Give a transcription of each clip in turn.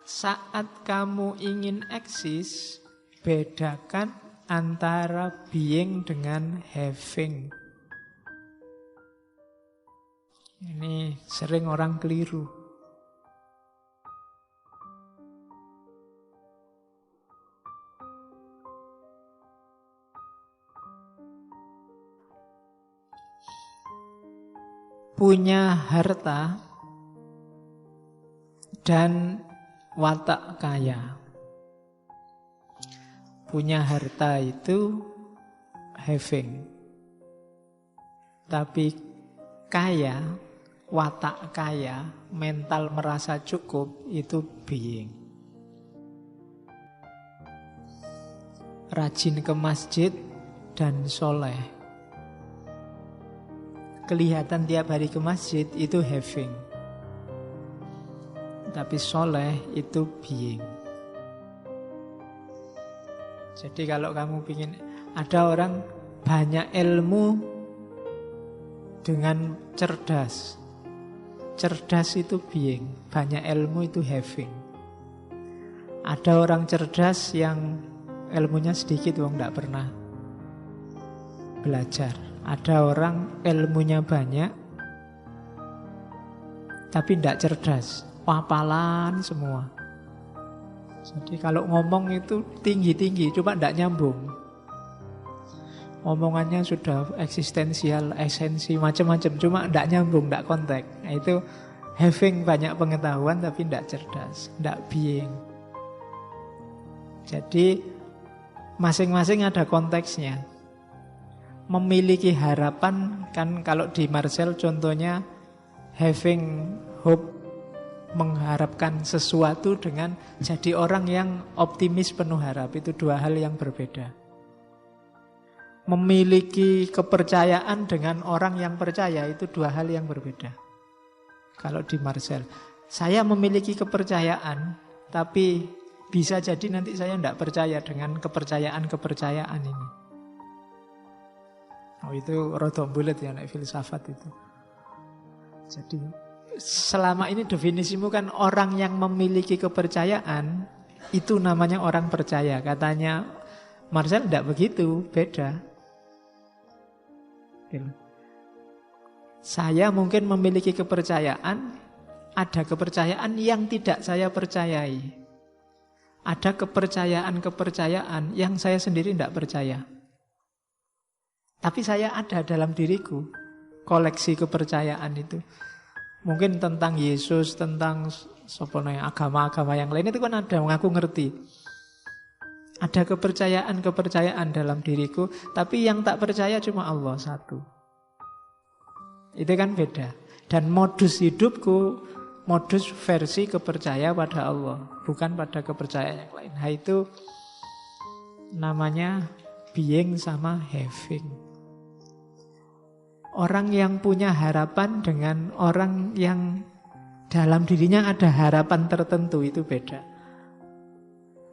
Saat kamu ingin eksis, bedakan antara being dengan having. Ini sering orang keliru. Punya harta dan watak kaya. Punya harta itu having. Tapi kaya, watak kaya, mental merasa cukup, itu being. Rajin ke masjid dan soleh. Kelihatan tiap hari ke masjid itu having. Tapi soleh itu being. Jadi kalau kamu ingin, ada orang banyak ilmu dengan cerdas. Cerdas itu being, banyak ilmu itu having. Ada orang cerdas yang ilmunya sedikit, wong tidak pernah belajar. Ada orang ilmunya banyak tapi tidak cerdas, hafalan semua. Jadi kalau ngomong itu tinggi-tinggi, cuma tidak nyambung. Omongannya sudah eksistensial, esensi, macam-macam, cuma tidak nyambung, tidak konteks. Nah, itu having banyak pengetahuan tapi tidak cerdas, tidak being. Jadi masing-masing ada konteksnya. Memiliki harapan, kan kalau di Marcel contohnya having hope, mengharapkan sesuatu, dengan jadi orang yang optimis penuh harap. Itu dua hal yang berbeda. Memiliki kepercayaan dengan orang yang percaya, itu dua hal yang berbeda. Kalau di Marcel, saya memiliki kepercayaan, tapi bisa jadi nanti saya tidak percaya dengan kepercayaan ini. Oh, itu rodok bulet ya, naik filsafat itu. Jadi selama ini definisimu kan orang yang memiliki kepercayaan itu namanya orang percaya. Katanya Marcel tidak begitu, beda. Saya mungkin memiliki kepercayaan, ada kepercayaan yang tidak saya percayai. Ada kepercayaan yang saya sendiri tidak percaya. Tapi saya ada dalam diriku koleksi kepercayaan itu. Mungkin tentang Yesus, tentang agama-agama yang lain itu kan ada, aku ngerti. Ada kepercayaan dalam diriku, tapi yang tak percaya cuma Allah satu. Itu kan beda. Dan modus hidupku, modus versi kepercaya pada Allah, bukan pada kepercayaan yang lain. Nah, itu namanya being sama having. Orang yang punya harapan dengan orang yang dalam dirinya ada harapan tertentu, itu beda.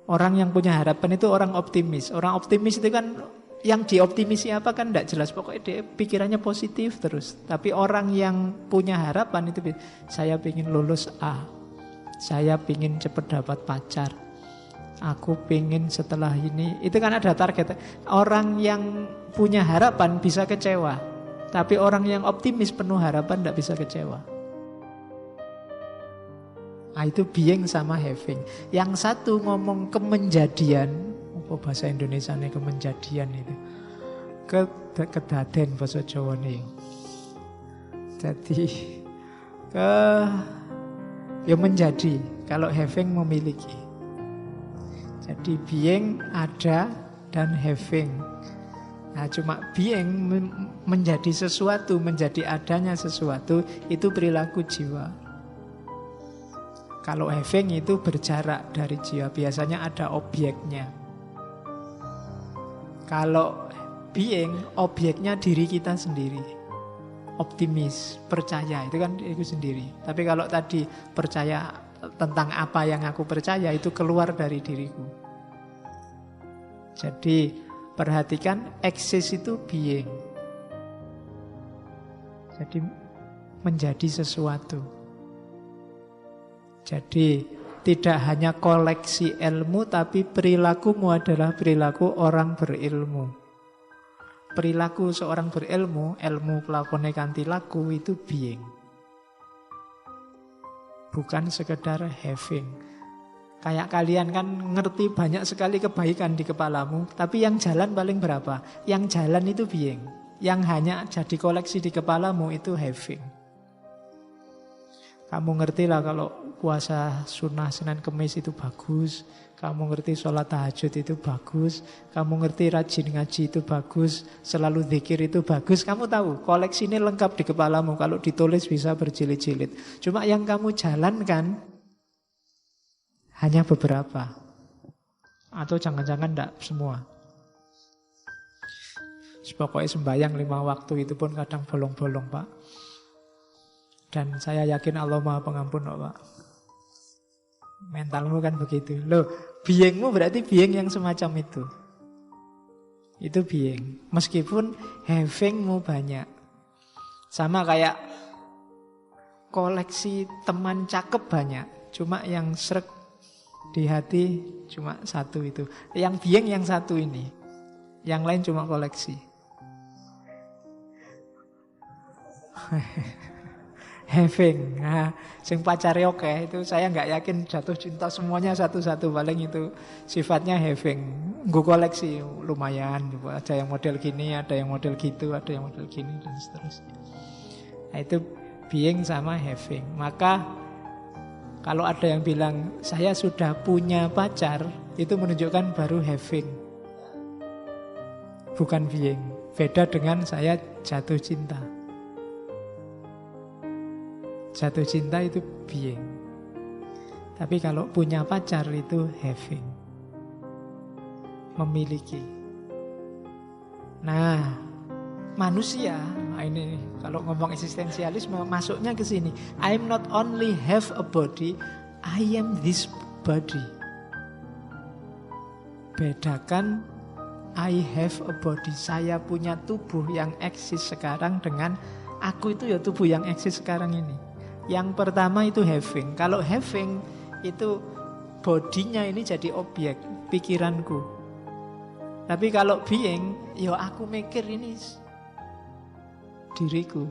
Orang yang punya harapan itu orang optimis. Orang optimis itu kan yang dioptimisi apa kan tidak jelas. Pokoknya dia pikirannya positif terus. Tapi orang yang punya harapan itu, saya ingin lulus A, saya ingin cepat dapat pacar, aku ingin setelah ini. Itu kan ada target. Orang yang punya harapan bisa kecewa. Tapi orang yang optimis penuh harapan tidak bisa kecewa. Nah, itu being sama having. Yang satu ngomong kemenjadian, apa bahasa Indonesia nih kemenjadian itu? Kedaden bahasa Jawa nih. Jadi ya menjadi. Kalau having memiliki. Jadi being ada dan having. Nah, cuma being menjadi sesuatu, menjadi adanya sesuatu, itu perilaku jiwa. Kalau having itu berjarak dari jiwa, biasanya ada objeknya. Kalau being, objeknya diri kita sendiri. Optimis, percaya, itu kan itu sendiri. Tapi kalau tadi percaya tentang apa yang aku percaya, itu keluar dari diriku. Jadi perhatikan, eksis itu being. Jadi menjadi sesuatu. Jadi tidak hanya koleksi ilmu, tapi perilakumu adalah perilaku orang berilmu. Perilaku seorang berilmu, ilmu pelakone kanthi laku, itu being. Bukan sekedar having. Kayak kalian kan ngerti banyak sekali kebaikan di kepalamu, tapi yang jalan paling berapa? Yang jalan itu being. Yang hanya jadi koleksi di kepalamu itu having. Kamu ngerti lah kalau puasa sunnah Senin Kemis itu bagus. Kamu ngerti sholat tahajud itu bagus. Kamu ngerti rajin ngaji itu bagus. Selalu zikir itu bagus. Kamu tahu koleksi ini lengkap di kepalamu. Kalau ditulis bisa berjilid-jilid. Cuma yang kamu jalankan hanya beberapa. Atau jangan-jangan enggak semua. Pokoknya sembahyang 5 waktu itu pun kadang bolong-bolong, Pak. Dan saya yakin Allah Maha Pengampun, Pak. Mentalmu kan begitu. Loh, beingmu berarti being yang semacam itu. Itu being. Meskipun havingmu banyak. Sama kayak koleksi teman cakep banyak. Cuma yang srek di hati cuma satu itu. Yang being yang satu ini. Yang lain cuma koleksi. Having, nah, sing pacare oke itu saya nggak yakin jatuh cinta semuanya satu-satu, paling itu sifatnya having, gue koleksi lumayan, ada yang model gini, ada yang model gitu, ada yang model gini dan seterusnya. Nah, itu being sama having. Maka kalau ada yang bilang saya sudah punya pacar, itu menunjukkan baru having, bukan being. Beda dengan saya jatuh cinta. Jatuh cinta itu being. Tapi kalau punya pacar itu having. Memiliki. Nah, manusia, ini kalau ngomong eksistensialisme masuknya ke sini. I'm not only have a body, I am this body. Bedakan I have a body, saya punya tubuh yang eksis sekarang, dengan aku itu ya tubuh yang eksis sekarang ini. Yang pertama itu having. Kalau having itu bodinya ini jadi objek pikiranku. Tapi kalau being, ya aku mikir ini diriku.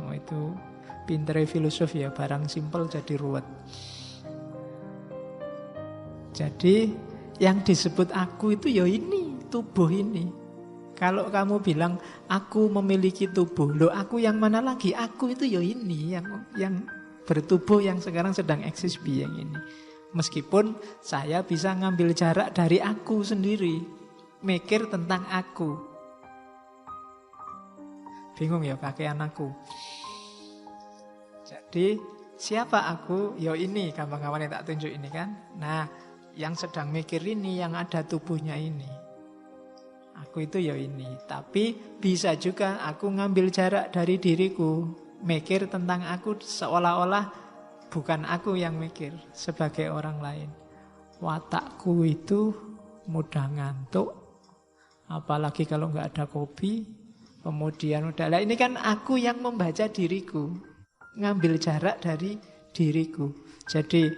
Oh, itu pintere filosof ya, barang simpel jadi ruwet. Jadi yang disebut aku itu ya ini, tubuh ini. Kalau kamu bilang aku memiliki tubuh, loh aku yang mana lagi? Aku itu ya ini, yang bertubuh, yang sekarang sedang eksis being ini. Meskipun saya bisa ngambil jarak dari aku sendiri, mikir tentang aku. Bingung ya pakaian aku. Jadi siapa aku? Ya ini, gampang-gampang tak tunjuk ini kan. Nah, yang sedang mikir ini, yang ada tubuhnya ini. Aku itu ya ini. Tapi bisa juga aku ngambil jarak dari diriku, mikir tentang aku seolah-olah bukan aku yang mikir, sebagai orang lain. Watakku itu mudah ngantuk, apalagi kalau nggak ada kopi. Kemudian udahlah, ini kan aku yang membaca diriku, ngambil jarak dari diriku. Jadi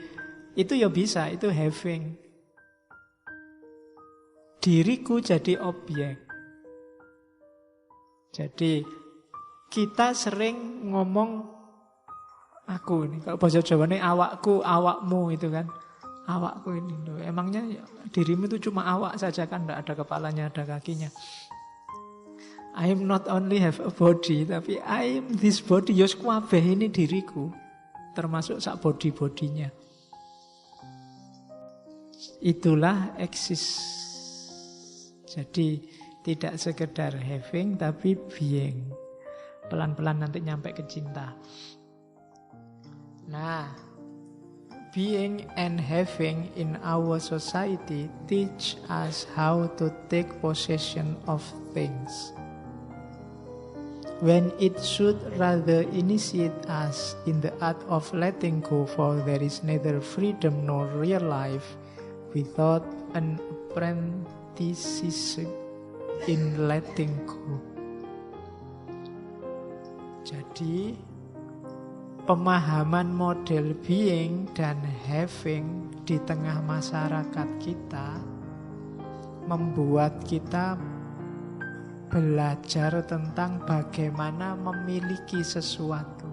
itu ya bisa, itu having. Diriku jadi objek. Jadi kita sering ngomong aku ini. Kalau bahasa Jawa ini awakku, awakmu itu kan. Awakku ini. Emangnya ya, dirimu itu cuma awak saja kan, tidak ada kepalanya, ada kakinya. I am not only have a body, tapi I am this body. Yos kabeh ini diriku. Termasuk sak body-bodinya. Itulah eksis. Jadi tidak sekedar having tapi being. Pelan-pelan nanti nyampe ke cinta. Nah, being and having in our society teach us how to take possession of things, when it should rather initiate us in the art of letting go, for there is neither freedom nor real life without an apprenticeship in letting go. Jadi pemahaman model being dan having di tengah masyarakat kita membuat kita belajar tentang bagaimana memiliki sesuatu.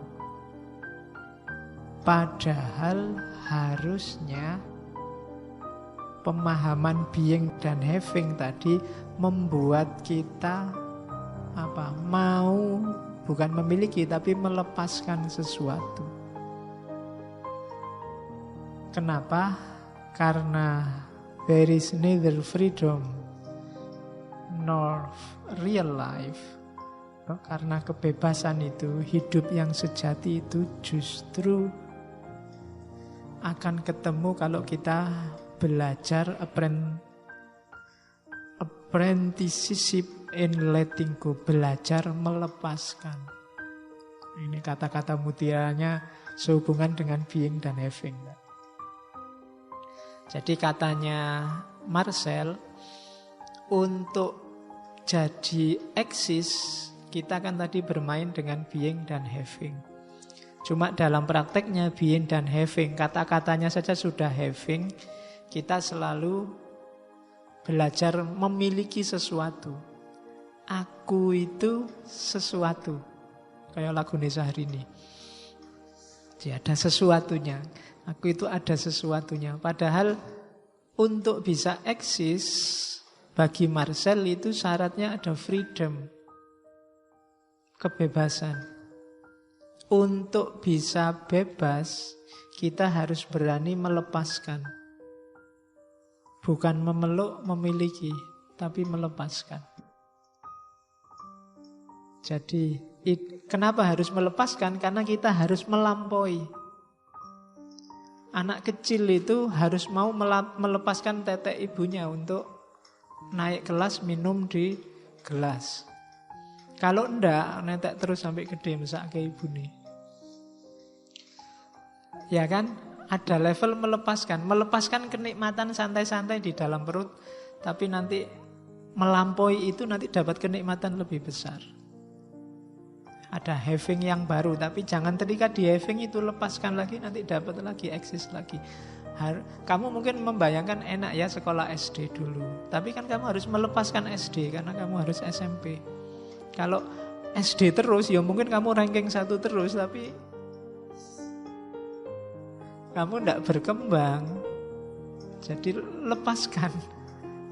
Padahal harusnya pemahaman being dan having tadi membuat kita mau bukan memiliki tapi melepaskan sesuatu. Kenapa? Karena there is neither freedom nor real life. Karena kebebasan itu, hidup yang sejati itu justru akan ketemu kalau kita belajar apprenticeship in letting go, belajar melepaskan. Ini kata-kata mutiranya sehubungan dengan being dan having. Jadi katanya Marcel, untuk jadi eksis kita kan tadi bermain dengan being dan having. Cuma dalam prakteknya being dan having, kata-katanya saja sudah having, kita selalu belajar memiliki sesuatu. Aku itu sesuatu. Kayak lagu Nisa hari ini. Dia ada sesuatunya. Aku itu ada sesuatunya. Padahal untuk bisa eksis, bagi Marcel itu syaratnya ada freedom. Kebebasan. Untuk bisa bebas, kita harus berani melepaskan. Bukan memeluk, memiliki, tapi melepaskan. Jadi, kenapa harus melepaskan? Karena kita harus melampaui. Anak kecil itu harus mau melepaskan tetek ibunya untuk naik kelas, minum di gelas. Kalau enggak, netek terus sampai gede mesak ke ibu nih. Ya kan? Ada level melepaskan. Melepaskan kenikmatan santai-santai di dalam perut. Tapi nanti melampaui itu nanti dapat kenikmatan lebih besar. Ada having yang baru. Tapi jangan terikat di having itu, lepaskan lagi, nanti dapat lagi, eksis lagi. Kamu mungkin membayangkan enak ya sekolah SD dulu. Tapi kan kamu harus melepaskan SD karena kamu harus SMP. Kalau SD terus, ya mungkin kamu ranking 1 terus, tapi kamu tidak berkembang. Jadi lepaskan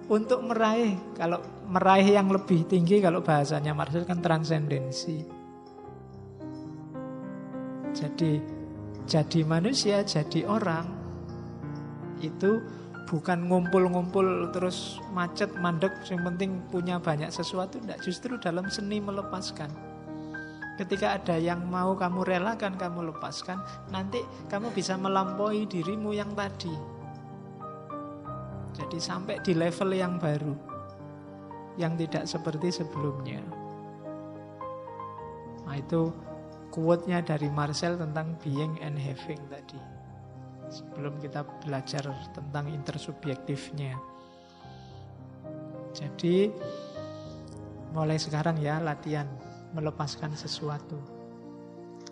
untuk meraih. Kalau meraih yang lebih tinggi, kalau bahasanya Marcel kan transendensi. Jadi manusia, jadi orang itu bukan ngumpul-ngumpul terus macet, mandek, yang penting punya banyak sesuatu. Tidak, justru dalam seni melepaskan. Ketika ada yang mau kamu relakan, kamu lepaskan, nanti kamu bisa melampaui dirimu yang tadi. Jadi sampai di level yang baru, yang tidak seperti sebelumnya. Nah itu quote-nya dari Marcel tentang being and having tadi. Sebelum kita belajar tentang intersubjektifnya. Jadi mulai sekarang ya latihan melepaskan sesuatu.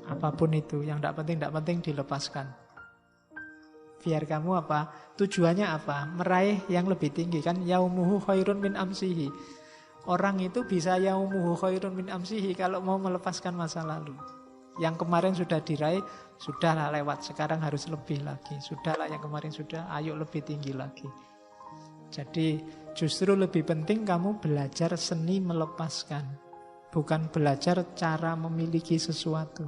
Apapun itu, yang tidak penting dilepaskan. Biar kamu apa? Tujuannya apa? Meraih yang lebih tinggi kan, yaumuhu khairun min amsihi. Orang itu bisa yaumuhu khairun min amsihi kalau mau melepaskan masa lalu. Yang kemarin sudah diraih, sudahlah lewat, sekarang harus lebih lagi. Sudahlah yang kemarin sudah, ayo lebih tinggi lagi. Jadi justru lebih penting kamu belajar seni melepaskan, bukan belajar cara memiliki sesuatu.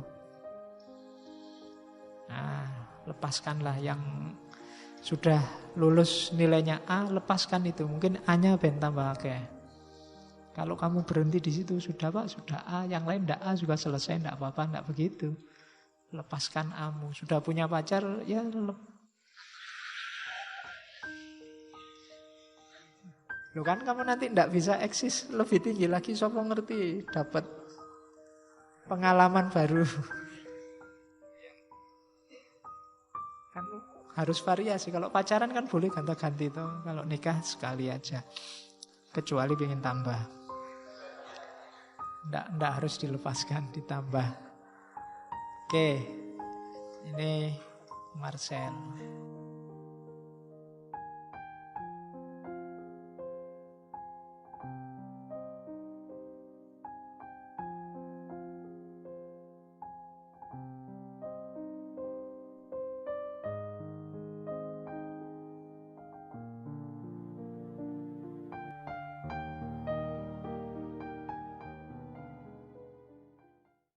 Nah, lepaskanlah yang sudah lulus nilainya A, lepaskan itu. Mungkin A-nya ben tambah akeh. Kalau kamu berhenti di situ, sudah Pak, sudah A, yang lain enggak A juga selesai, enggak apa-apa, enggak begitu. Lepaskan A-mu. Sudah punya pacar, ya Loh kan kamu nanti enggak bisa eksis lebih tinggi lagi, siapa ngerti dapat pengalaman baru. Kan harus variasi. Kalau pacaran kan boleh ganti-ganti toh. Kalau nikah sekali aja. Kecuali pengen tambah. Nggak harus dilepaskan, ditambah. Oke, Ini Marcel.